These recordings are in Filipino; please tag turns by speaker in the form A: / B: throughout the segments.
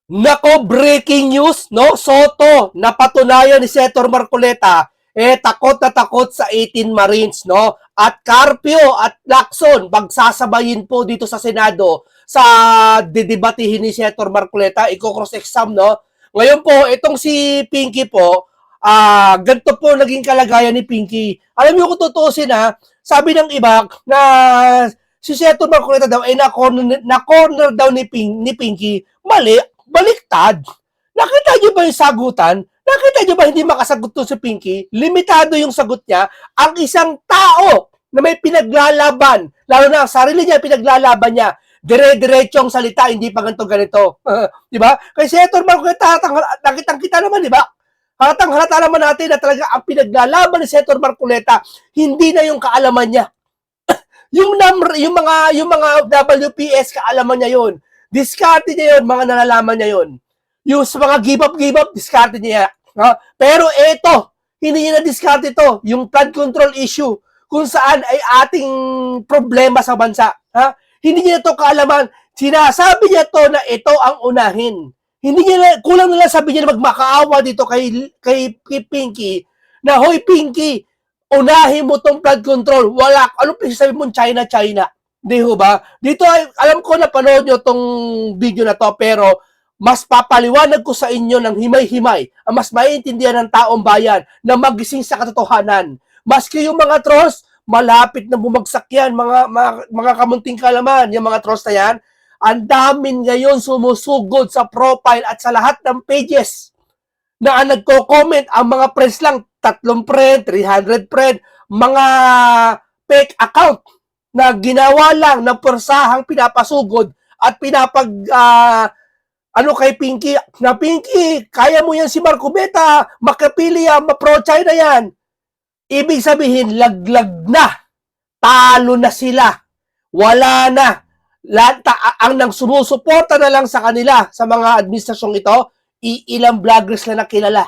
A: Nako, breaking news, no? Soto, napatunayan ni Senator Marcoleta, takot na takot sa 18 Marines, no? At Carpio at Lacson, magsasabayin po dito sa Senado sa didebatihin ni Senator Marcoleta, i-cross-exam, no? Ngayon po, itong si Pinky po, ganito po naging kalagayan ni Pinky. Alam niyo kung tutuusin sabi ng iba na si Senator Marcoleta daw ay na-corner daw ni Pinky. Mali, baliktad. Nakita niyo ba yung sagutan? Nakita niyo ba hindi makasagot to si Pinky? Limitado yung sagot niya. Ang isang tao na may pinaglalaban, lalo na ang sarili niya, pinaglalaban niya, dire-diretsong salita, hindi pa ganito-ganito. Di ba? Kasi Senator Marcoleta, nakitang-kita naman, di ba? Halatang-halata naman natin na talaga ang pinaglalaban ni Senator Marcoleta, hindi na yung kaalaman niya. Yung mga WPS, kaalaman niya yun. Diskarte niya yun, mga nalalaman niya yun. Yung sa mga give up, diskarte niya. Pero eto, hindi niya na-diskarte ito, yung flood control issue, kung saan ay ating problema sa bansa. Hindi niya ito kaalaman. Sinasabi niya to na ito ang unahin. Hindi niya, kulang na lang sabi niya na magmakaawa dito kay Pinky, na hoy Pinky, unahin mo tong flood control. Wala, ano sabi mo China? Di ho ba? Dito ay, alam ko na panood nyo tong video na to, pero mas papaliwanag ko sa inyo ng himay-himay, ang mas maiintindihan ng taong bayan na magising sa katotohanan. Maski yung mga trolls, malapit na bumagsak yan, mga kamunting kalaman, yung mga trolls na yan, ang damin ngayon sumusugod sa profile at sa lahat ng pages na nagko-comment, ang mga friends lang, 3 friend, 300 friend, mga fake account na ginawa lang ng persahang pinapasugod at ano kay Pinky, na Pinky, kaya mo yan si Marcoleta, makapili yan, ma-pro-China yan. Ibig sabihin, laglag na, talo na sila, wala na. Ang nang sumusuporta na lang sa kanila, sa mga administrasyong ito, iilang vloggers na nakilala.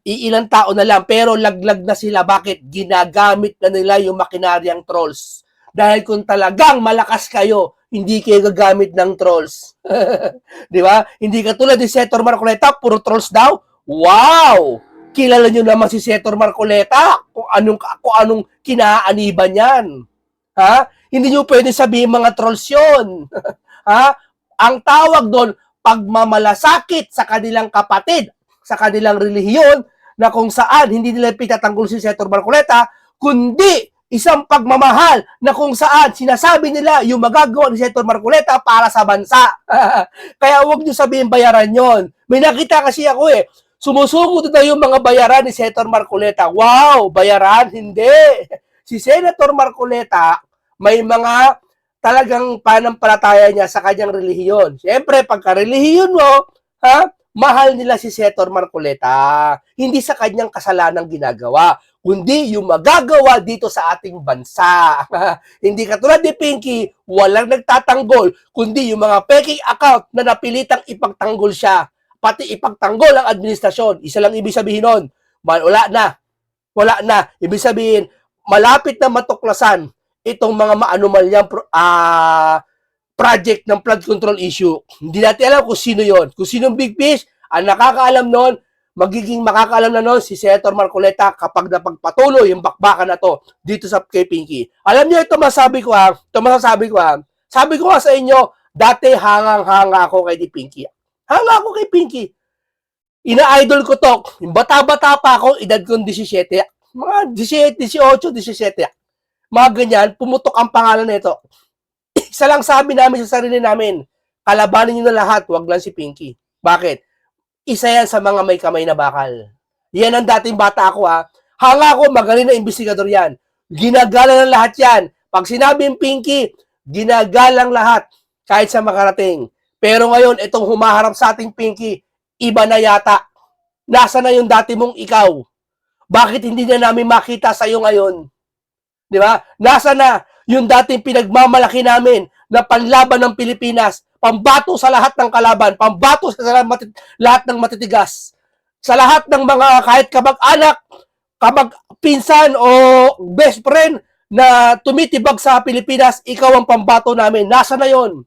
A: Iilang tao na lang, pero laglag na sila. Bakit? Ginagamit na nila yung makinaryang trolls. Dahil kung talagang malakas kayo, hindi kayo gagamit ng trolls. Di ba? Hindi katulad ni Senator Marcoleta, puro trolls daw. Wow! Kilala nyo naman si Senator Marcoleta kung anong kinaaniban yan. Hindi nyo pwede sabihin mga trolls yun. Ang tawag doon, pagmamalasakit sa kanilang kapatid, sa kanilang relihiyon, na kung saan hindi nila pitatanggol si Senator Marcoleta, kundi isang pagmamahal na kung saan sinasabi nila yung magagawa ni Senator Marcoleta para sa bansa. Kaya huwag nyo sabihin bayaran yon. May nakita kasi ako sumusugod na yung mga bayaran ni Senator Marcoleta. Wow, bayaran? Hindi. Si Senator Marcoleta, may mga talagang panampalataya niya sa kanyang relihiyon. Siyempre, pagka-relihiyon mo, mahal nila si Senator Marcoleta. Hindi sa kanyang kasalanang ginagawa, kundi yung magagawa dito sa ating bansa. Hindi katulad ni Pinky, walang nagtatanggol, kundi yung mga peking account na napilitang ipagtanggol siya. Pati ipagtanggol ang administrasyon. Isa lang ibig sabihin nun, wala na. Ibig sabihin, malapit na matuklasan itong mga maanumalyang project ng flood control issue. Hindi natin alam kung sino yon. Kung sino yung big fish, ang nakakaalam nun, magiging makakaalam na nun si Senator Marcoleta kapag napagpatuloy yung bakbakan na to dito sa kay Pinky. Alam niyo, ito masasabi ko Sabi ko sa inyo, dati hangang-hanga ako kay Pinky. Hanga ako kay Pinky. Ina-idol ko to. Yung bata-bata pa ako, edad ko 17. Mga 18, 17. Mga ganyan, pumutok ang pangalan nito. Isa lang sabi namin sa sarili namin, kalabanin nyo na lahat, wag lang si Pinky. Bakit? Isa yan sa mga may kamay na bakal. Yan ang dating bata ako Hanga ako, magaling na investigador yan. Ginagalang ng lahat yan. Pag sinabing Pinky, ginagalang lahat, kahit sa makarating. Pero ngayon, itong humaharap sa ating Pinky, iba na yata. Nasa na yung dati mong ikaw? Bakit hindi na namin makita sa iyo ngayon? Di ba? Nasa na yung dating pinagmamalaki namin na panlaban ng Pilipinas, pambato sa lahat ng kalaban, pambato sa lahat ng matitigas, sa lahat ng mga kahit kamag-anak, kamag-pinsan o best friend na tumitibag sa Pilipinas, ikaw ang pambato namin. Nasa na yon?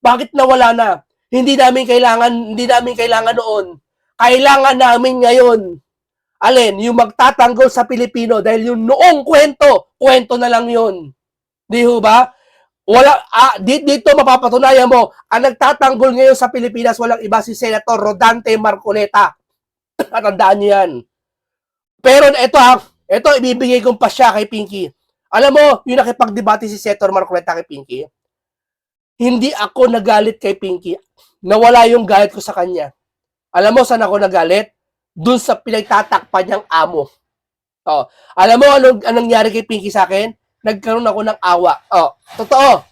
A: Bakit nawala na? Hindi namin kailangan noon. Kailangan namin ngayon. Alin, yung magtatanggol sa Pilipino dahil yung noong kwento na lang yun. Di ho ba? Dito mapapatunayan mo, ang nagtatanggol ngayon sa Pilipinas, walang iba si Senator Rodante Marcoleta. Tandaan niyo yan. Pero ito ibibigay kong pasya kay Pinky. Alam mo, yung nakipagdebate si Senator Marcoleta kay Pinky, hindi ako nagalit kay Pinky. Nawala yung galit ko sa kanya. Alam mo saan ako nagalit? Doon sa pinagtatakpan niyang amo. Oh, alam mo anong nangyari kay Pinky sa akin? Nagkaroon ako ng awa. Oh, totoo.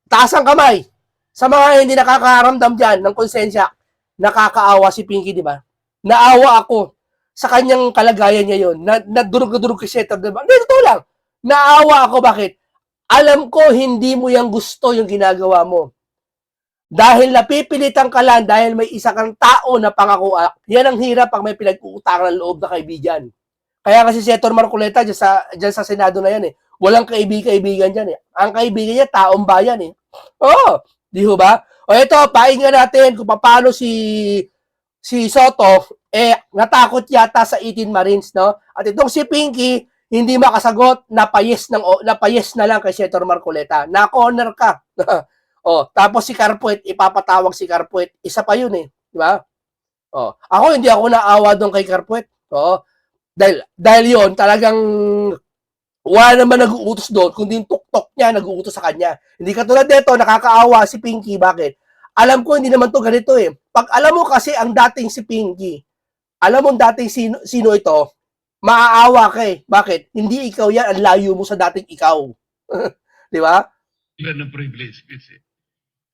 A: Taas ang kamay. Sa mga hindi nakakaramdam diyan ng konsensya, nakakaawa si Pinky, di ba? Naawa ako sa kanyang kalagayan niya yon. Nadurog-durog kay Senator, di ba? Totoo lang. Naawa ako, bakit? Alam ko hindi mo yang gusto yung ginagawa mo. Dahil napipilitan ka lang dahil may isa kang tao na pangakuan. Yan ang hirap pag may pinag-uutangan ng loob na kaibigan. Kaya kasi si Senator Marcoleta dyan sa Senado na yan eh. Walang kaibigan dyan eh. Ang kaibigan niya, taong bayan eh. Oo, di ho ba? O ito, painggan natin kung paano si Soto, natakot yata sa 18 Marines, no? At itong si Pinky, hindi makasagot, napayes na lang kay Senator Marcoleta. Na-corner ka. Oh, tapos si Carpuet, ipapatawag si Carpuet. Isa pa yun eh, di ba? Oh, ako hindi ako naawa doon kay Carpuet. Oh, dahil yon talagang wala naman nag-uutos doon, kundi yung tuktok niya nag-uutos sa kanya. Hindi katulad nito, nakakaawa si Pinky. Bakit? Alam ko hindi naman to ganito eh. Pag alam mo kasi ang dating si Pinky, alam mo dating sino ito, maaawa ka eh. Bakit? Hindi ikaw yan, ang layo mo sa dating ikaw. Di ba?
B: Yan ang privilege.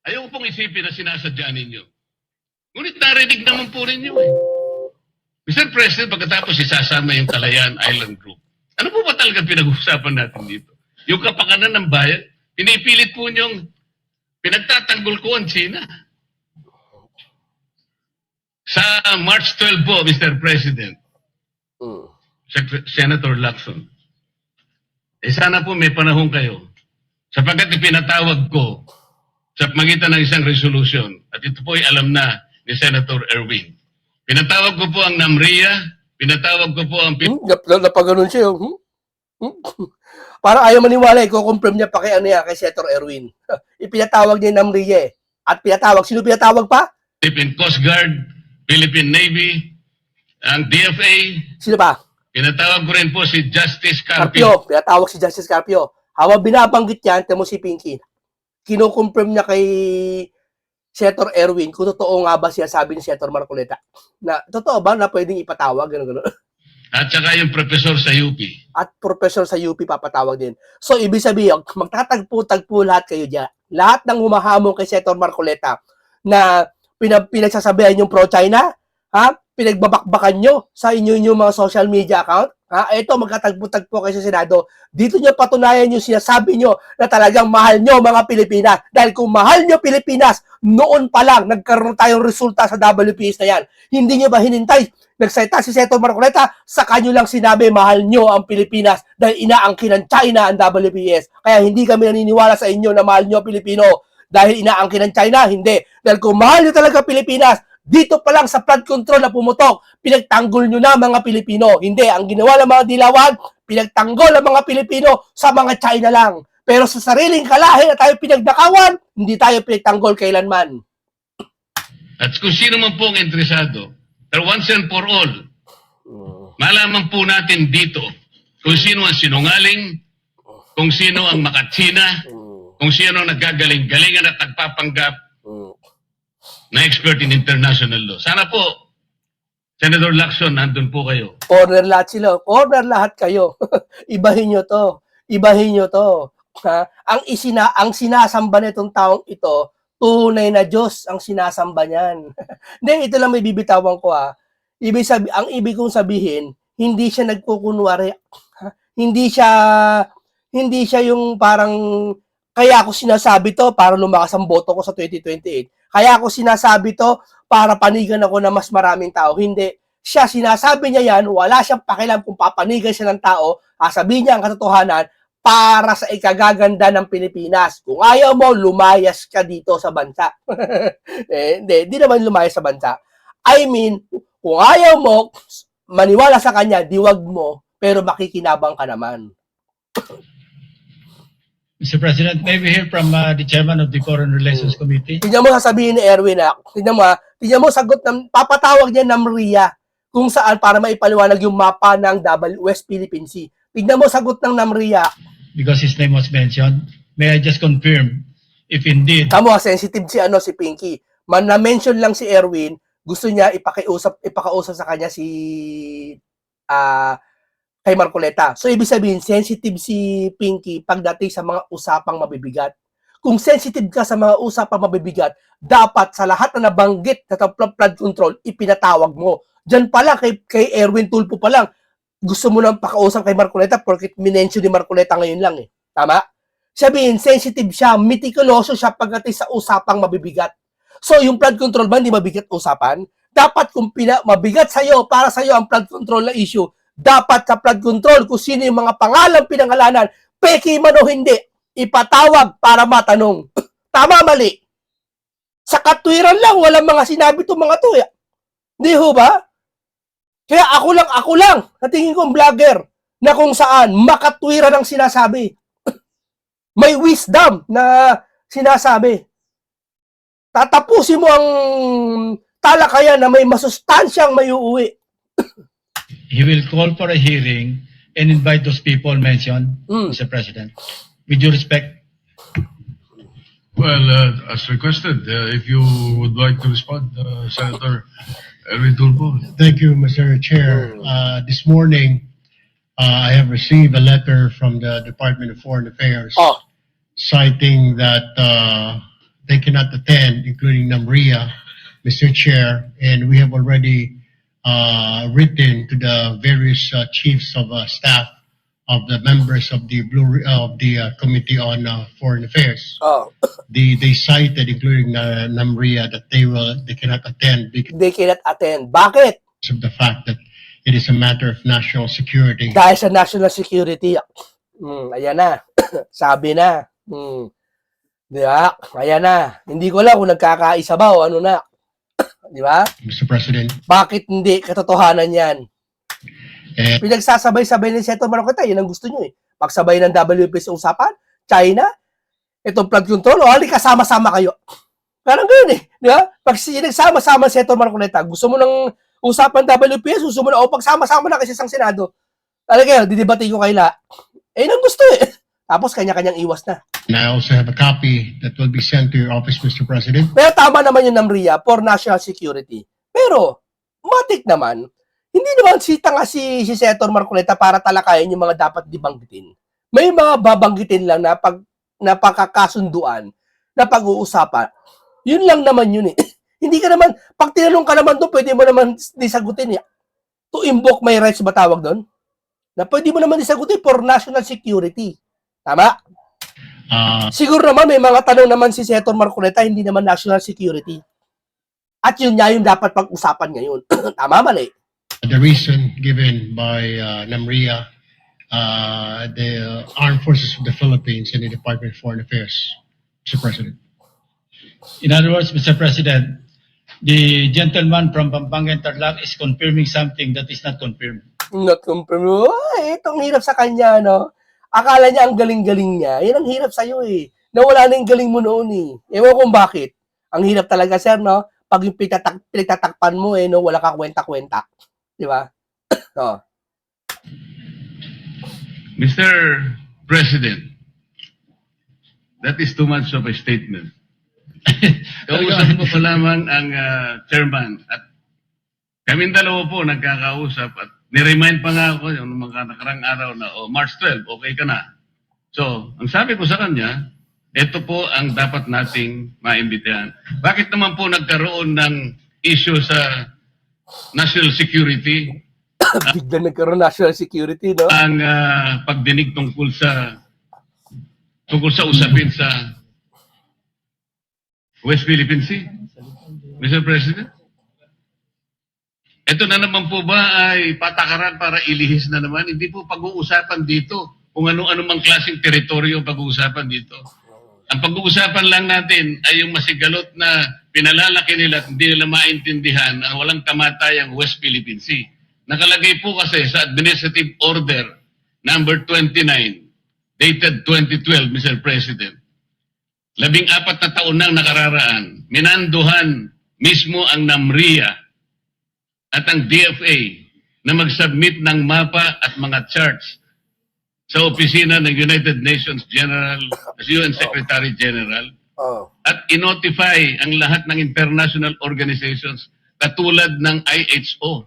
B: Ayaw pong isipin na sinasadya ninyo. Ngunit narinig naman po ninyo eh. Mr. President, pagkatapos isasama yung Kalayaan Island Group, ano po ba talaga pinag-uusapan natin dito? Yung kapakanan ng bayan, pinipilit po niyong pinagtatanggol ko ang China. Sa March 12 po, Mr. President, Senator Lacson, sana po may panahon kayo sapagkat ipinatawag ko sa magitan ng isang resolution at ito po ay alam na ni Senator Erwin. Pinatawag ko po ang NAMRIA, pinatawag ko po ang...
A: Napaganon siya. Parang ayaw maniwala, i-confirm niya pa kay Senator Erwin. Ipinatawag niya yung NAMRIA eh. At sino pinatawag pa?
B: Philippine Coast Guard, Philippine Navy, ang DFA. Sino
A: pa?
B: Pinatawag ko rin po si Justice Carpio.
A: Pinatawag si Justice Carpio. Habang binabanggit yan, temo si Pinky, kino-confirm niya kay Senator Erwin kung totoo nga ba siya sabi ni Senator Marcoleta. Na totoo ba na pwedeng ipatawag? Gano'n.
B: At saka yung professor sa UP.
A: At professor sa UP papatawag din. So, ibig sabihin, magtatagpo-tagpo lahat kayo dyan. Lahat ng humahamon kay Senator Marcoleta na pinagsasabihan yung pro-China, pinagbabakbakan nyo sa inyong mga social media account, ito, magkatagpo-tagpo kayo sa Senado. Dito nyo patunayan yung sinasabi nyo na talagang mahal nyo mga Pilipinas. Dahil kung mahal nyo Pilipinas, noon pa lang nagkaroon tayong resulta sa WPS na yan. Hindi nyo ba hinintay? Nagsalita si Senator Marcoleta, sa kanyo lang sinabi mahal nyo ang Pilipinas dahil inaangkin ng China ang WPS. Kaya hindi kami naniniwala sa inyo na mahal nyo Pilipino dahil inaangkin ng China. Hindi. Dahil kung mahal nyo talaga Pilipinas, dito pa lang sa flood control na pumutok, pinagtanggol nyo na mga Pilipino. Hindi, ang ginawa ng mga dilawan, pinagtanggol ang mga Pilipino sa mga China lang. Pero sa sariling kalahi na tayo pinagdakawan, hindi tayo pinagtanggol kailanman.
B: At kung sino man po ang interesado, pero once and for all, malaman po natin dito kung sino ang sinungaling, kung sino ang makatsina, kung sino ang nagagaling-galingan at nagpapanggap na expert in international law. Sana po, Senator Lacson, nandun po kayo.
A: Corner lahat sila. Corner lahat kayo. Ibahin nyo to. Ibahin nyo to. Ang sinasamba nitong taong ito, tunay na Diyos ang sinasamba niyan. Hindi, ito lang may bibitawan ko ang ibig kong sabihin, hindi siya nagkukunwari. Hindi siya yung parang kaya ako sinasabi to para lumakas ang boto ko sa 2028. Kaya ako sinasabi to para panigan ako na mas maraming tao. Hindi. Siya, sinasabi niya yan, wala siyang pakialam kung papanigan siya ng tao, sasabihin niya ang katotohanan para sa ikagaganda ng Pilipinas. Kung ayaw mo, lumayas ka dito sa bansa. Hindi naman lumayas sa bansa. I mean, kung ayaw mo, maniwala sa kanya, diwag mo, pero makikinabang ka naman.
C: Mr. President, may we hear from the chairman of the Foreign Relations Committee?
A: Tingnan mo sasabihin ni Erwin, tingnan mo sagot ng, papatawag niya ng MRIA kung saan para maipaliwanag yung mapa ng West Philippine Sea. Tingnan mo sagot ng NAMRIA.
C: Because his name was mentioned, may I just confirm if indeed
A: Tamo, sensitive si Pinky. Na-mention lang si Erwin, gusto niya ipakausap sa kanya si kay Marcoleta. So, ibig sabihin, sensitive si Pinky pagdating sa mga usapang mabibigat. Kung sensitive ka sa mga usapang mabibigat, dapat sa lahat na nabanggit na flood control, ipinatawag mo. Diyan pa lang, kay Erwin Tulfo pa lang, gusto mo nang pakausap kay Marcoleta porque minention ni Marcoleta ngayon lang eh. Tama? Sabihin, sensitive siya, meticuloso siya pagdating sa usapang mabibigat. So, yung flood control ba, hindi mabigat usapan? Dapat kung mabigat sa'yo, para sa'yo ang flood control na issue, dapat sa flood control kung sino yung mga pangalang pinangalanan, peki man o hindi, ipatawag para matanong. Tama, mali. Sa katwiran lang, walang mga sinabi itong mga to. Di ho ba? Kaya ako lang, natingin kong vlogger, na kung saan makatwiran ang sinasabi. May wisdom na sinasabi. Tatapusin mo ang talakayan na may masustansyang may uuwi.
C: he will call for a hearing and invite those people mentioned, Mr. President. With due respect,
D: Well, as requested, if you would like to respond, Senator Erwin Tulfo.
E: Thank you, Mr. Chair. This morning, I have received a letter from the Department of Foreign Affairs citing that they cannot attend, including NAMRIA, Mr. Chair, and we have already written to the various chiefs of staff of the members of the Committee on Foreign Affairs. They cited, including NAMRIA, that they cannot attend because
A: They cannot attend. Bakit?
E: of the fact that it is a matter of national security.
A: Dahil sa national security. Ayan na. Sabi na. Di ba? Ayan na. Hindi ko lang kung nagkakaisa ba o ano na. Di ba?
E: Mr. President,
A: Bakit hindi katotohanan yan?
E: eh,
A: Pinagsasabay-sabay ni Senator Marcoleta, yun ang gusto nyo eh. Pagsabay ng WP sa usapan, China, itong flood control, halika sama-sama kayo. Parang ganoon eh. Di ba? Pag nagsama-sama si Senator Marcoleta, gusto mo ng usapan WPS, gusto mo na, pagsama-sama na kasi isang Senado. Talaga, didebate ko kaila. Yun ang gusto eh. Tapos kanya-kanyang iwas na.
E: and I also have a copy that will be sent to your office, Mr. President.
A: Pero tama naman yung NAMRIA for national security. Pero, matik naman, hindi naman tanga si Senator Marcoleta para talakayin yung mga dapat dibanggitin. May mga babanggitin lang na napakakasunduan na pag-uusapan. Yun lang naman yun eh. Hindi ka naman, pag tinanong ka naman doon, pwede mo naman disagutin eh. To invoke my rights ba tawag doon? Na pwede mo naman disagutin for national security. Tama? Siguro naman may mga tanong naman si Senator Marcoleta, hindi naman national security. At yun nga yung dapat pag-usapan ngayon. Tama, mali?
E: The reason given by NAMRIA, the Armed Forces of the Philippines, and the Department of Foreign Affairs, Mr. President.
C: in other words, Mr. President, the gentleman from Pampanga and Tarlac is confirming something that is not confirmed.
A: Not confirmed. Ay, itong hirap sa kanya, no? Akala niya ang galing-galing niya. Yan ang hirap sa'yo eh. Nawala na yung galing mo noon eh. Ewan kung bakit. Ang hirap talaga, sir, no? Pag yung pinagtatakpan mo eh, no? Wala ka kwenta-kwenta. Di ba? No.
B: Mr. President, that is too much of a statement. Kausap mo pa lamang ang chairman at kaming dalawa po nagkakausap at niremind pa nga ako yung mga nakarang araw na March 12, okay ka na. So, ang sabi ko sa kanya, ito po ang dapat nating maimbitahan. Bakit naman po nagkaroon ng issue sa national security,
A: Bigla nagkaroon national security, no?
B: ang pagdinig tungkol sa usapin sa West Philippine Sea? Mr. President? Ito na naman po ba ay patakaran para ilihis na naman? Hindi po pag-uusapan dito kung ano-ano mang klaseng teritoryo ang pag-uusapan dito. Ang pag-uusapan lang natin ay yung masigalot na pinalalaki nila at hindi nila maintindihan ang walang kamatayang West Philippine Sea. Nakalagay po kasi sa Administrative Order number 29, dated 2012, Mr. President. 14 na taon nang nakararaan, minanduhan mismo ang NAMRIA at ang DFA na mag-submit ng mapa at mga charts sa opisina ng United Nations General, UN Secretary General,
A: Oh.
B: at i-notify ang lahat ng international organizations katulad ng IHO.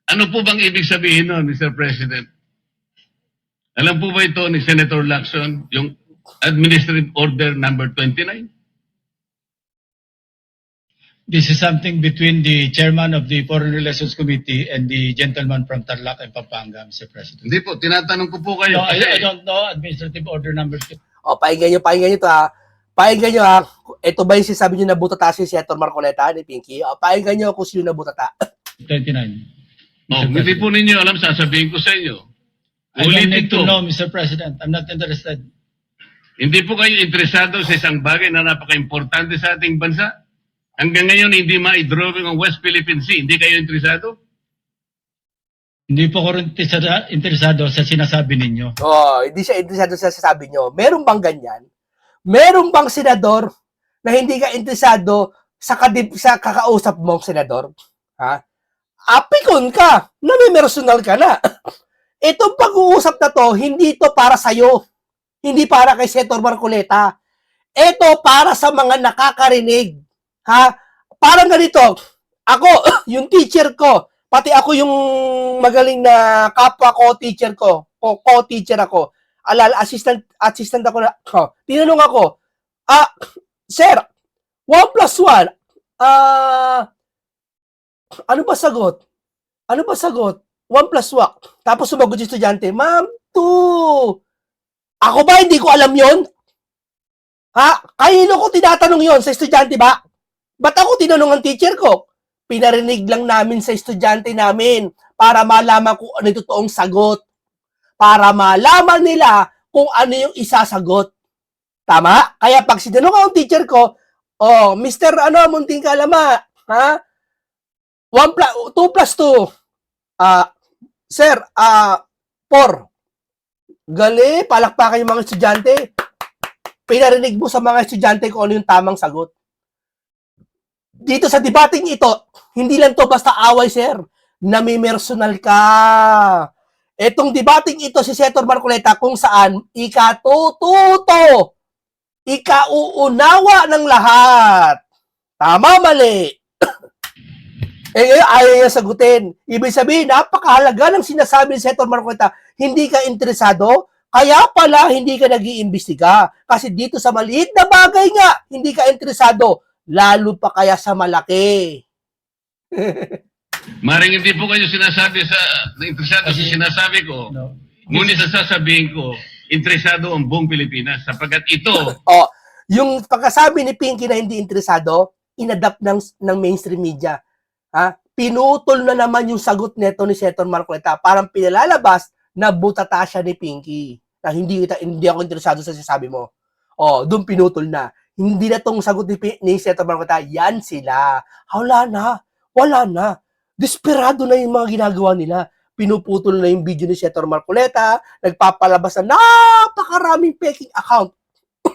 B: Ano po bang ibig sabihin nun, Mr. President? Alam po ba ito ni Senator Lacson, yung Administrative Order number 29?
C: This is something between the chairman of the Foreign Relations Committee and the gentleman from Tarlac and Pampanga, Mr. President.
B: Hindi po, tinatanong ko po kayo.
C: No, I
B: kasi-
C: don't know Administrative Order number 2.
A: O, pakinggan nyo to ha. Pakinggan nyo ha. Ito ba yung sinasabi nyo na butata si Senator Marcoleta ni Pinky? O, pakinggan nyo kung sino na butata.
C: 29.
B: Oh, hindi po ninyo alam, sasabihin ko sa inyo.
C: I don't
B: Ulitin
C: need to
B: ko.
C: know, Mr. President. I'm not interested.
B: Hindi po kayo interesado sa isang bagay na napaka-importante sa ating bansa? Hanggang ngayon, hindi ma-drawing ang West Philippine Sea. Hindi kayo interesado?
C: Hindi po ko rin interesado sa sinasabi ninyo.
A: Oh, hindi siya interesado sa sasabi nyo. Meron bang ganyan? Meron bang senador na hindi ka interesado sa kakausap mong senador? Ha? Apikon ka, nami-personal ka na. Itong pag-uusap na to, hindi to para sa'yo. Hindi para kay Senator Marcoleta. Ito para sa mga nakakarinig. Ha? Parang ganito, ako, yung teacher ko, pati ako yung magaling na kapwa ko, teacher ko, co-teacher ako, assistant ako na, tinanong ako, sir, 1 plus 1, ano ba sagot? Ano ba sagot? 1 plus 1. Tapos sumagot yung estudyante, ma'am, 2. Ako ba hindi ko alam yon? Ha? Kanino ko tinatanong yon? Sa estudyante ba? Ba't ako tinanong ang teacher ko? Pinarinig lang namin sa estudyante namin para malaman kung ano yung totoong sagot. Para malaman nila kung ano yung isasagot. Tama? Kaya pag sinanong ang teacher ko, oh, Mr. Munting Kalama, ha? 2 plus 2. Sir, 4. Gali, palakpakan yung mga estudyante. Pinarinig mo sa mga estudyante kung ano yung tamang sagot. Dito sa debating ito, hindi lang to basta away, sir. Nami-personal ka. Etong debating ito si Senator Marcoleta kung saan ikatututo, ikauunawa ng lahat. Tama, mali. Ngayon, ayaw niya sagutin. Ibig sabihin, napakahalaga ng sinasabi ni Senator Marcoleta, hindi ka interesado, kaya pala hindi ka nag-iimbestiga. Kasi dito sa maliit na bagay nga, hindi ka interesado, lalo pa kaya sa malaki.
B: Maring hindi po kayo sinasabi interesado sa sinasabi ko.
C: No.
B: Ngunit sa sasabihin ko, interesado ang buong Pilipinas sapagkat ito,
A: O, yung pagkasabi ni Pinky na hindi interesado, inadapt ng mainstream media. Ha? Pinutol na naman yung sagot neto ni Senator Marcoleta. Parang pinalalabas na butata siya ni Pinky. Na hindi ako interesado sa sinasabi mo. O, doon pinutol na. Hindi na tong sagot ni Senator Marcoleta. Yan sila. Wala na. Desperado na yung mga ginagawa nila. Pinuputol na yung video ni Senator Marcoleta. Nagpapalabas na napakaraming peking account.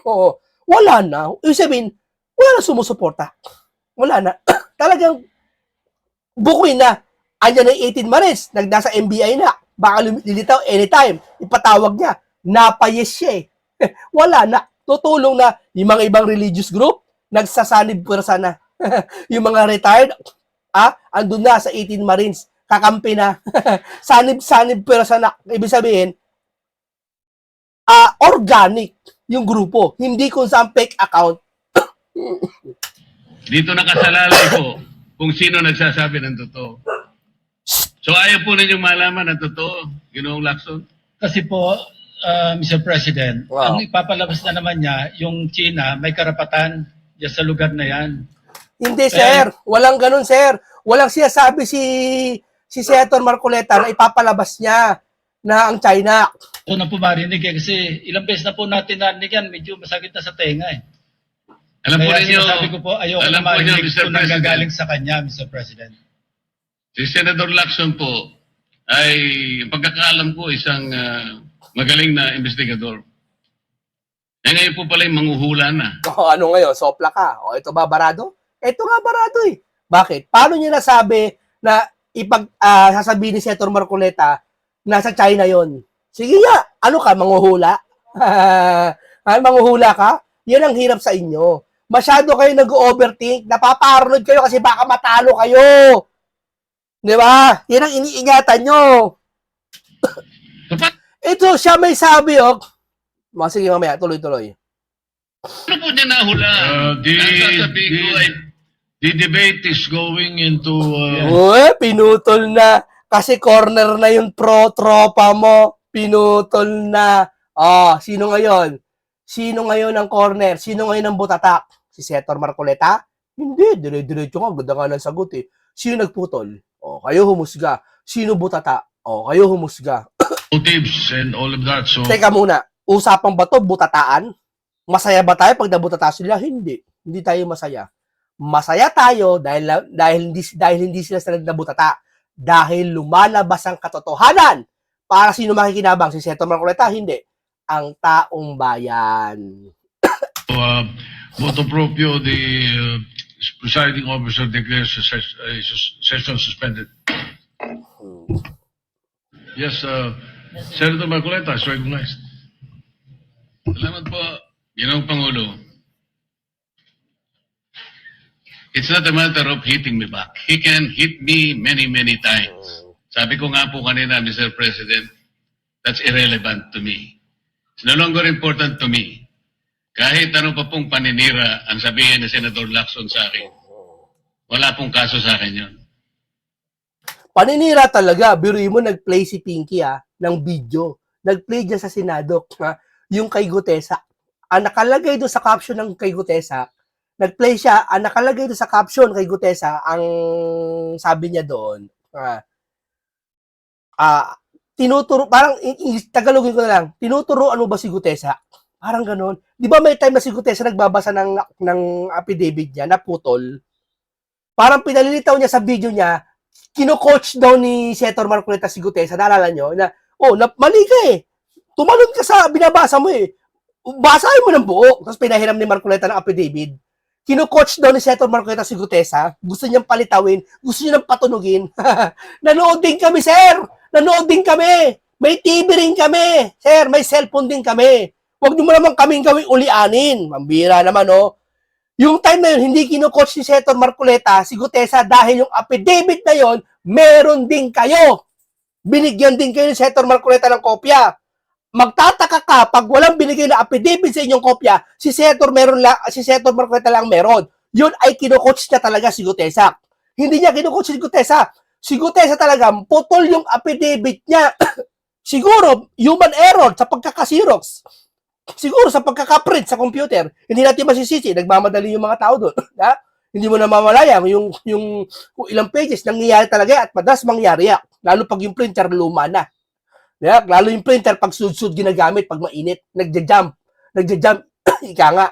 A: Oo. Wala na. Ibig sabihin, wala na sumusuporta. Wala na. Talagang bukoy na. Andiyan na yung 18 Maris. Nasa MBI na. Baka lilitaw anytime. Ipatawag niya. Napayes siya eh. Wala na. Tutulong na yung mga ibang religious group. Nagsasanib pwersa na. Yung mga retired, andun na sa 18 Marines. Kakampi na. Sanib pwersa na. Ibig sabihin, organic yung grupo. Hindi kung saan fake account.
B: dito nakasalalay ko kung sino nagsasabi ng totoo. So ayaw po ninyong malaman ang totoo, Ginoong Lacson?
C: Kasi po, Mr. President,
A: Wow.
C: ang ipapalabas na naman niya, yung China, may karapatan dyan sa lugar na yan.
A: Hindi, sir. Walang ganun, sir. Walang sinasabi si Senator Marcoleta na ipapalabas niya na ang China.
C: Ako na po marinig kasi ilang beses na po natin narinig yan, medyo masakit na sa tenga eh.
B: Alam po
C: Kaya
B: ninyo,
C: sinasabi ko po, ayoko
B: alam
C: na
B: po ninyo,
C: marinig
B: Mr.
C: kung
B: President,
C: nanggagaling sa kanya, Mr. President.
B: si Senator Lacson po ay pagkakaalam ko isang magaling na investigador. Eh ngayon po pala yung manghuhula na.
A: O, ano ngayon? Sopla ka. O, ito ba barado? Ito nga barado eh. Bakit? Paano niya nasabi na sasabihin ni Senator Marcoleta nasa China yon? Sige nga, ano ka, manghuhula? Manghuhula ka? Yan ang hirap sa inyo. Masyado kayo nag-overthink, napaparanoid kayo kasi baka matalo kayo. Di ba? Yan ang iniingatan nyo.
B: Kapag
A: Ito, siya may sabi, oh. Sige, mamaya, tuloy-tuloy.
B: ano po niya nahula? Ang sasabihin ko ay
D: The debate is going into
A: Uy, pinutol na. Kasi corner na yung pro-tropa mo. Pinutol na. Oh, sino ngayon? Sino ngayon ang corner? Sino ngayon ang butatak? Si Senator Marcoleta? Hindi, dire-diretso nga. Ganda nga ng sagot eh. Sino nagputol? Oh, kayo humusga. Sino butata? Oh, kayo humusga.
D: motives and all of that. So
A: Teka muna, usapang ba to butataan? Masaya ba tayo pag nabutata sila? Hindi. Hindi tayo masaya. Masaya tayo dahil hindi sila nabutata. Dahil lumalabas ang katotohanan. Para sino makikinabang? Si Senator Marcoleta? Hindi. Ang taong bayan.
D: motu proprio, the presiding officer declares the session suspended. Yes, Senator Marcoleta is recognized.
B: Salamat po, Ginoong Pangulo. It's not a matter of hitting me back. He can hit me many, many times. Sabi ko nga po kanina, Mr. President, that's irrelevant to me. It's no longer important to me. Kahit ano pa pong paninira ang sabihin ni Senator Lacson sa akin, wala pong kaso sa akin yun.
A: Paninira talaga. Biruin mo, nag-play si Pinky ng video. Nag-play dyan sa Senado. Yung kay Gutesa. Ang nakalagay doon sa caption ng kay Gutesa, nag-play siya, ang nakalagay doon sa caption kay Gutesa, ang sabi niya doon, tinuturo, parang, Tagalogin ko na lang, tinuturoan mo ba si Gutesa? Parang ganon. Di ba may time na si Gutesa nagbabasa ng affidavit niya na putol? Parang pinalilitaw niya sa video niya, kino-coach daw ni Senator Marcoleta si Gutesa, naalala nyo, na, mali ka eh. Tumalon ka sa binabasa mo eh. Basahin mo ng buo. Tapos pinahiram ni Marcoleta ng affidavit. Kino-coach daw ni Senator Marcoleta si Gutesa. Gusto niyang palitawin. Gusto niyang patunugin. Nanood din kami, sir. Nanood din kami. May TV rin kami. Sir, may cellphone din kami. Huwag niyo mo naman kaming gawing ulianin. Mambira naman, oh. Yung time na yun, hindi kino-coach ni Senator Marcoleta si Gutesa dahil yung affidavit na yun, meron din kayo. Binigyan din kayo ni Senator Marcoleta ng kopya. Magtataka ka pag walang binigay na affidavit sa inyong kopya, si Senator Marcoleta lang meron. Yun ay kino-coach niya talaga si Gutesa. Hindi niya kino-coach si Gutesa. Si Gutesa talaga, putol yung affidavit niya. Siguro, human error sa pagkakasirox. Siguro sa pagkakaprint sa computer. Hindi natin masisisi, nagmamadali yung mga tao doon. Hindi mo na mamalaya yung kung ilang pages, nangyayari talaga at madalas mangyari yan. Lalo pag yung printer luma na. Lalo yung printer pag sud-sud ginagamit pag mainit, nagja-jump, ika nga.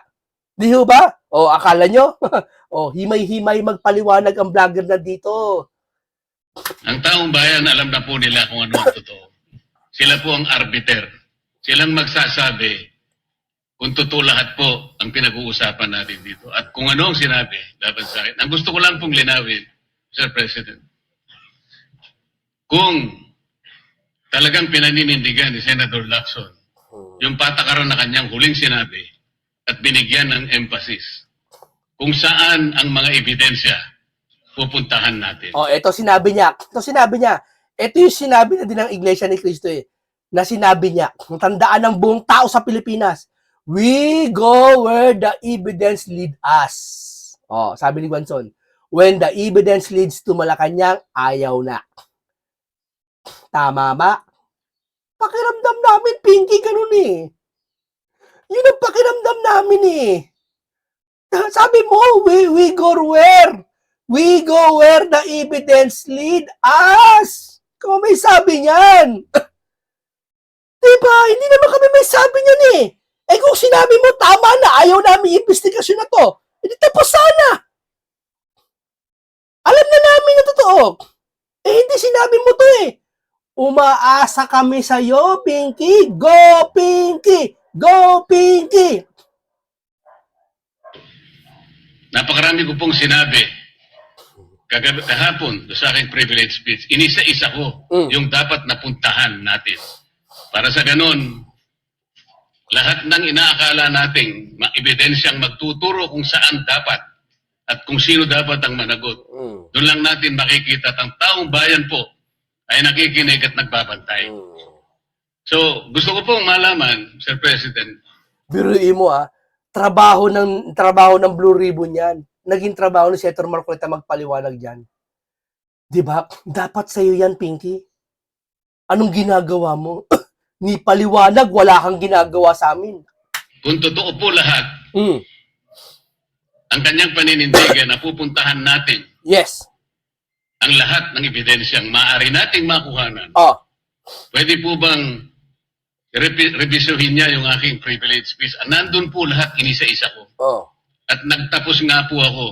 A: Di ho ba? O akala nyo? O himay-himay magpaliwanag ang vlogger na dito.
B: Ang taong bayan, alam na po nila kung ano ang totoo. Sila po ang arbiter. Silang magsasabi kung totoo lahat po ang pinag-uusapan natin dito. At kung ano ang sinabi laban sa akin. Ang gusto ko lang pong linawin, Sir President, kung talagang pinaninindigan ni Senator Lacson yung patakaran na kanyang huling sinabi at binigyan ng emphasis kung saan ang mga ebidensya pupuntahan natin.
A: Ito sinabi niya. Ito yung sinabi na din ng Iglesia ni Cristo na sinabi niya, tandaan ng buong tao sa Pilipinas, we go where the evidence lead us. Sabi ni Guanzon, when the evidence leads to Malacanang, ayaw na. Tama ba? Pakiramdam namin, Pinky, ganun eh. Yun ang pakiramdam namin eh. Sabi mo, we go where? We go where the evidence lead us. Kung may sabi niyan. Diba? Hindi naman kami may sabi niyan eh. Eh kung sinabi mo, tama na, ayaw namin investigasyon na to, hindi tapos sana. Alam na namin na totoo. Eh hindi sinabi mo to eh. Umaasa kami sa'yo, Pinky. Go, Pinky! Go, Pinky!
B: Napakarami ko pong sinabi kahapon sa aking privilege speech. Inisa-isa ko yung dapat napuntahan natin. Para sa ganon, lahat ng inaakala nating ebidensyang magtuturo kung saan dapat at kung sino dapat ang managot. Doon lang natin makikita at ang taong bayan po ay nakikinig at nagbabantay. So, gusto ko pong malaman, Sir President,
A: Biruin mo trabaho ng Blue Ribbon yan. Naging trabaho ni Senator Marcoleta magpaliwanag dyan. Diba? Dapat sa'yo yan, Pinky. Anong ginagawa mo? Ni paliwanag, wala kang ginagawa sa amin.
B: kung totoo po lahat, ang kanyang paninindigan na pupuntahan natin
A: Yes.
B: ang lahat ng ebidensyang maaari nating makuhanan.
A: Oh.
B: Pwede po bang revisiohin niya yung aking privilege speech? Nandun po lahat, inisa-isa ko.
A: Oh.
B: At nagtapos nga po ako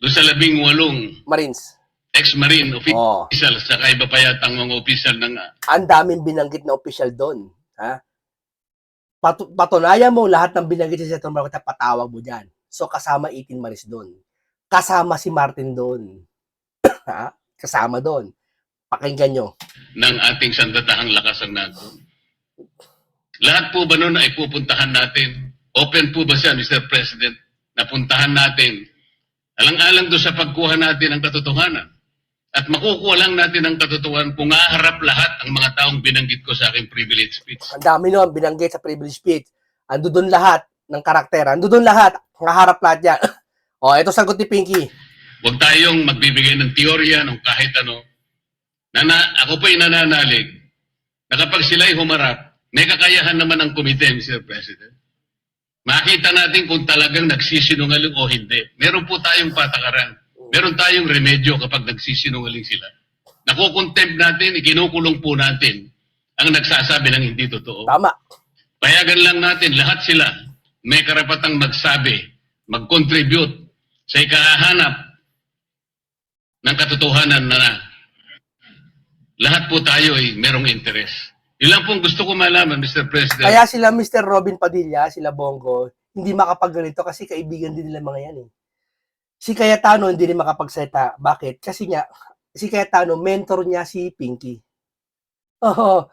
B: doon sa 18
A: Marines.
B: ex-marine
A: Oh.
B: official sa iba pa yatang mga official ng
A: Ang daming binanggit na official doon. Ha? Patunayan mo lahat ng binanggit si Senator Marcoleta, patawag mo dyan. So, kasama 18 Maris doon. Kasama si Martin doon. Ha? Kasama doon. Pakinggan nyo.
B: ng ating sandatahang lakas ang nandun. Lahat po ba nun ay pupuntahan natin? Open po ba siya, Mr. President, na puntahan natin alang-alang doon sa pagkuha natin ng katotohanan? At makukuha lang natin ang katotohanan kung haharap lahat ang mga taong binanggit ko sa aking privilege speech.
A: Ang dami nun, binanggit sa privilege speech. Ando doon lahat ng karakter. Ando doon lahat. Nakaharap lahat yan. O, ito sagot ni Pinky.
B: Huwag tayong magbibigay ng teorya ng kahit ano. Ako po'y nananalig na kapag sila'y humarap, may kakayahan naman ang komite, Mr. President. Makita natin kung talagang nagsisinungaling o hindi. Meron po tayong patakaran. Meron tayong remedyo kapag nagsisinungaling sila. Nakukontempt natin, ikinukulong po natin ang nagsasabi ng hindi totoo.
A: Tama.
B: Payagan lang natin, lahat sila may karapatang magsabi, mag-contribute sa ikahahanap ng katotohanan na lahat po tayo ay merong interes. Yun lang pong gusto ko malaman, Mr. President.
A: Kaya sila Mr. Robin Padilla, sila Bongo, hindi makapagganito kasi kaibigan din nila mga yan eh. Si Cayetano hindi rin makapagsalita. Bakit? Kasi nga, si Cayetano, mentor niya si Pinky. Oo.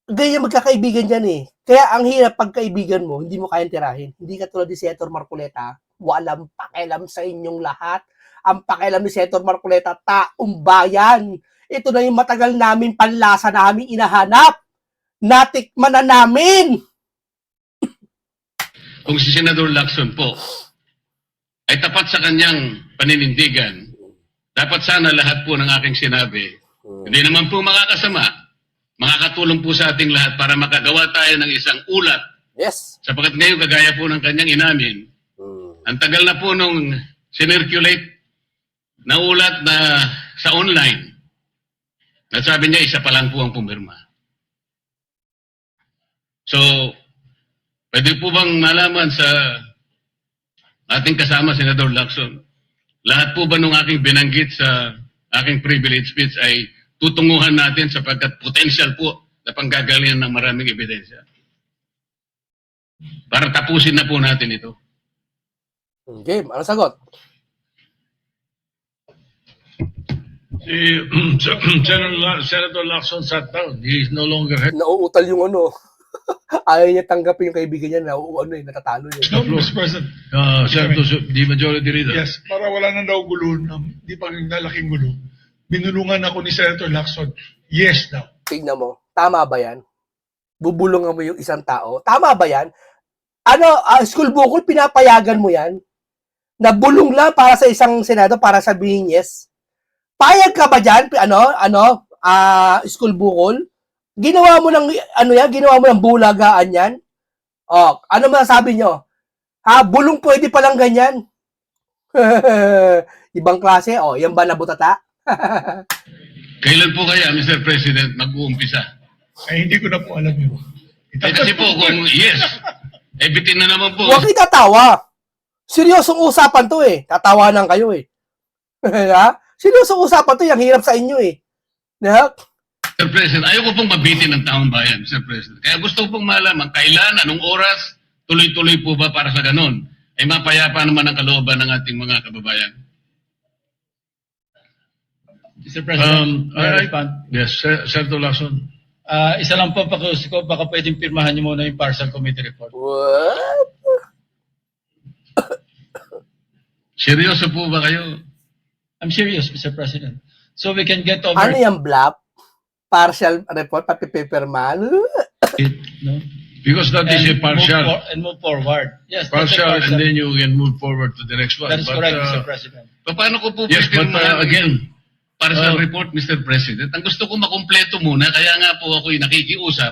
A: Ganyan magkakaibigan dyan eh. Kaya ang hirap pagkaibigan mo, hindi mo kayang tirahin. Hindi ka tulad ni Senator Marcoleta, walang pakialam sa inyong lahat. Ang pakialam ni Senator Marcoleta, taong bayan. Ito na yung matagal namin panlasa namin inahanap. Natikman na namin.
B: Kung si Senador Lacson po ay tapat sa kanyang paninindigan, dapat sana lahat po ng aking sinabi, hindi naman po makakasama, makakatulong po sa ating lahat para makagawa tayo ng isang ulat.
A: Yes.
B: Sapagkat ngayon, kagaya po ng kanyang inamin, ang tagal na po nung sinirculate na ulat na sa online, na sabi niya, isa pa lang po ang pumirma. So, pwede po bang malaman sa ating kasama, Senador Lacson, lahat po ba nung aking binanggit sa aking privilege speech ay tutunguhan natin sapagkat potential po na panggagalingan ng maraming ebidensya? Para tapusin na po natin ito.
A: Game, ano sagot?
D: Si Senator Lacson sat down. He is no longer head.
A: Nauutal yung ano. Ayaw niya tanggapin yung kaibigan niya na natatalo niya.
C: No, Mr. President.
D: Senator, the majority leader.
C: Yes, para wala nang daw gulo, di pa nalaking gulo. Binulungan ako ni Senator Lacson. Yes daw.
A: Tignan mo, tama ba yan? Bubulungan mo yung isang tao? Tama ba yan? Ano, school bukol, pinapayagan mo yan? Nabulong lang para sa isang senado para sabihin yes? Payag ka ba dyan? School bukol? Ginawa mo ng, ginawa mo ng bulagaan yan? O, ano masasabi nyo? Bulong pwede palang ganyan? Ibang klase? O, yan ba nabutata?
B: Kailan po kaya, Mr. President, mag-uumpisa
E: Ay, hindi ko na po alam yun.
B: Kasi po, kung yes, bitin na naman po.
A: Huwag kayo tatawa. Seryosong usapan to eh. Tatawanan kayo eh. Ha? Seryosong usapan to, yung hirap sa inyo eh. Ha?
B: Mr. President, ayaw ko pong mabitin ng taong bayan, Mr. President. Kaya gusto ko pong malaman, kailan, anong oras, tuloy-tuloy po ba para sa ganon? Ay mapayapa naman ang kalooban ng ating mga kababayan.
C: Mr. President, may I
D: I-
C: respond?
D: Yes, Senator Lacson.
C: Isa lang po pakiusap ko, baka pwedeng pirmahan niyo muna yung partial committee report.
A: What?
B: Seryoso po ba kayo?
C: I'm serious, Mr. President. So we can get over
A: Ano yung bluff? Partial report, papipipirman?
C: it, no?
D: Because that is a partial.
C: Move forward. Yes, that's a
D: Partial, and then you can move forward to the next one.
C: That is
D: But,
C: correct, Mr. President.
B: Paano ko po
D: yes, but
B: pipirmahan
D: again,
B: para sa
D: uh,
B: report, Mr. President? Ang gusto ko makumpleto muna, kaya nga po ako'y nakikiusap,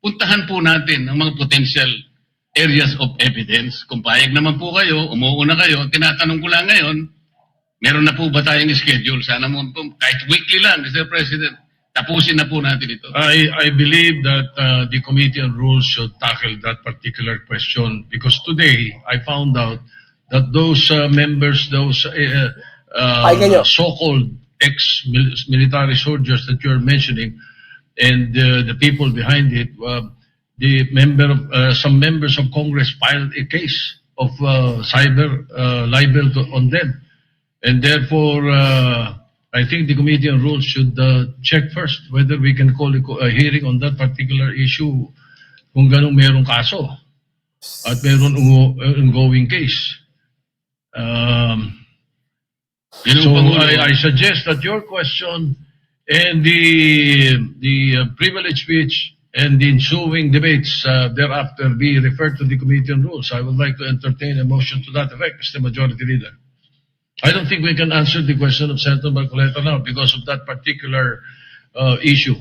B: puntahan po natin ang mga potential areas of evidence. Kung payag naman po kayo, umuuna kayo, tinatanong ko lang ngayon, meron na po ba tayong schedule? Sana mo po, kahit weekly lang, Mr. President, tapusin na po natin ito.
D: I believe that the Committee on Rules should tackle that particular question because today I found out that those members, those
A: Pakinggan nyo.
D: so-called ex-military soldiers that you're mentioning and the people behind it, some members of Congress filed a case of cyber libel on them. And therefore, I think the Committee on Rules should check first whether we can call a hearing on that particular issue kung ganong merong kaso at meron ongoing case.
B: Yun ang
D: So
B: Pangulo.
D: I suggest that your question and the privilege speech and the ensuing debates thereafter be referred to the Committee on Rules. I would like to entertain a motion to that effect, Mr. Majority Leader. I don't think we can answer the question of Senator Marcoleta now because of that particular issue.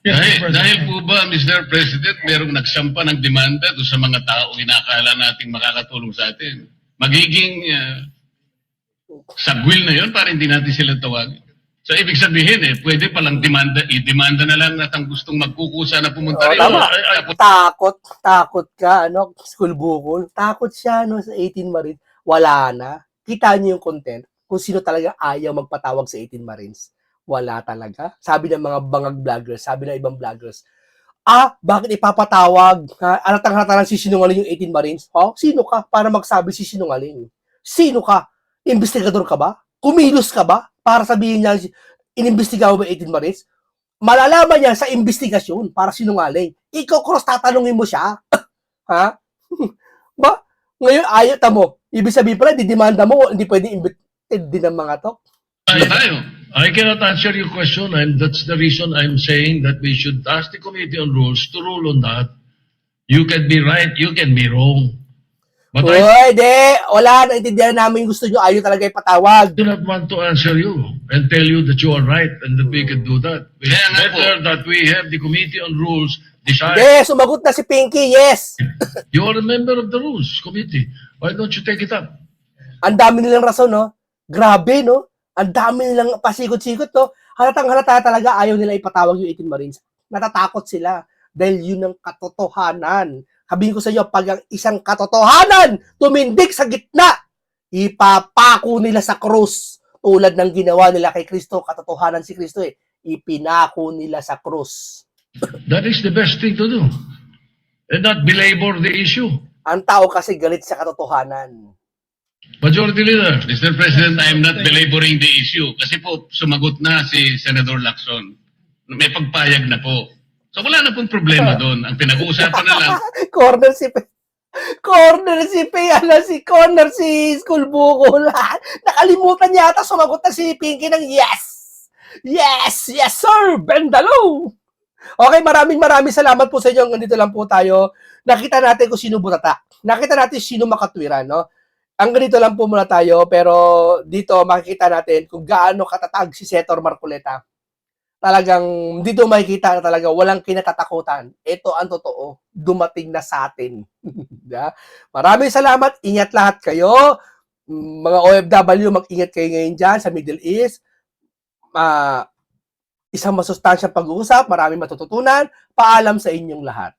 C: Yes, Mr. President.
B: Dahil po ba, Mr. President, merong nagsampa ng demanda doon sa mga tao inakala nating makakatulong sa atin? Magiging sagwil na yon para hindi natin sila tawagin. So, ibig sabihin pwede palang i-demanda na lang natin gustong magkukusa na pumunta rin.
A: Tama.
B: Tapos,
A: Takot ka, school bukol. Takot siya, sa 18 Marines. Wala na. Kita niyo yung content kung sino talaga ayaw magpatawag sa 18 Marines. Wala talaga. Sabi ng mga bangag vloggers, sabi ng ibang vloggers, bakit ipapatawag? Alatang-halata lang sisinungaling yung 18 Marines? Sino ka para magsabi sisinungaling? Sino ka? Investigador ka ba? Kumilos ka ba? Para sabihin niya, inimbestigahan mo ba 18 Marines? Malalaman niya sa investigasyon para sinungaling. Ikaw, cross, tatanungin mo siya. Ha? Ba? Ngayon, ayot mo. Ibig sabihin pala, didemanda mo, hindi pwedeng invited din ng mga to.
B: tayo.
D: I cannot answer your question, and that's the reason I'm saying that we should ask the Committee on Rules to rule on that. You can be right, you can be wrong. But I
A: Uy, wala, naintindihan namin yung gusto nyo, ayaw talaga ipatawag.
D: do not want to answer you and tell you that you are right and that we can do that. It's
B: Kaya nga
D: better
B: po.
D: that we have the Committee on Rules decide.
A: Sumagot na si Pinky, yes.
D: You are a member of the Rules Committee. Why don't you take it up?
A: Ang dami nilang rason, no? Grabe, no? Ang dami nilang pasikot-sikot, no? Halatang-halata talaga ayaw nila ipatawag yung 18 Marines. Natatakot sila dahil yun ang katotohanan. Sabihin ko sa iyo, pag ang isang katotohanan tumindig sa gitna, ipapako nila sa krus. Tulad ng ginawa nila kay Kristo, katotohanan si Kristo ipinako nila sa krus.
D: That is the best thing to do. And not belabor the issue.
A: Ang tao kasi galit sa katotohanan.
D: Majority Leader.
B: Mr. President, I am not belaboring the issue kasi po sumagot na si Senator Lacson. May pagpayag na po. So wala na pong problema doon. Ang pinag-uusapan na lang,
A: Corner si School Bukol. Nakalimutan yata, sumagot na si Pinky ng yes! Yes! Yes, sir! Bendalo! Okay, maraming salamat po sa inyo. Nandito lang po tayo. Nakita natin kung sino butata. Nakita natin sino makatwiran, no? Ang ganito lang po muna tayo, pero dito makikita natin kung gaano katatag si Senator Marcoleta. Talagang dito makikita na talaga walang kinatatakutan. Ito ang totoo. Dumating na sa atin. Maraming salamat. Ingat lahat kayo. Mga OFW, mag-ingat kayo ngayon dyan sa Middle East. isang masustansyang pag-uusap, maraming matututunan. Paalam sa inyong lahat.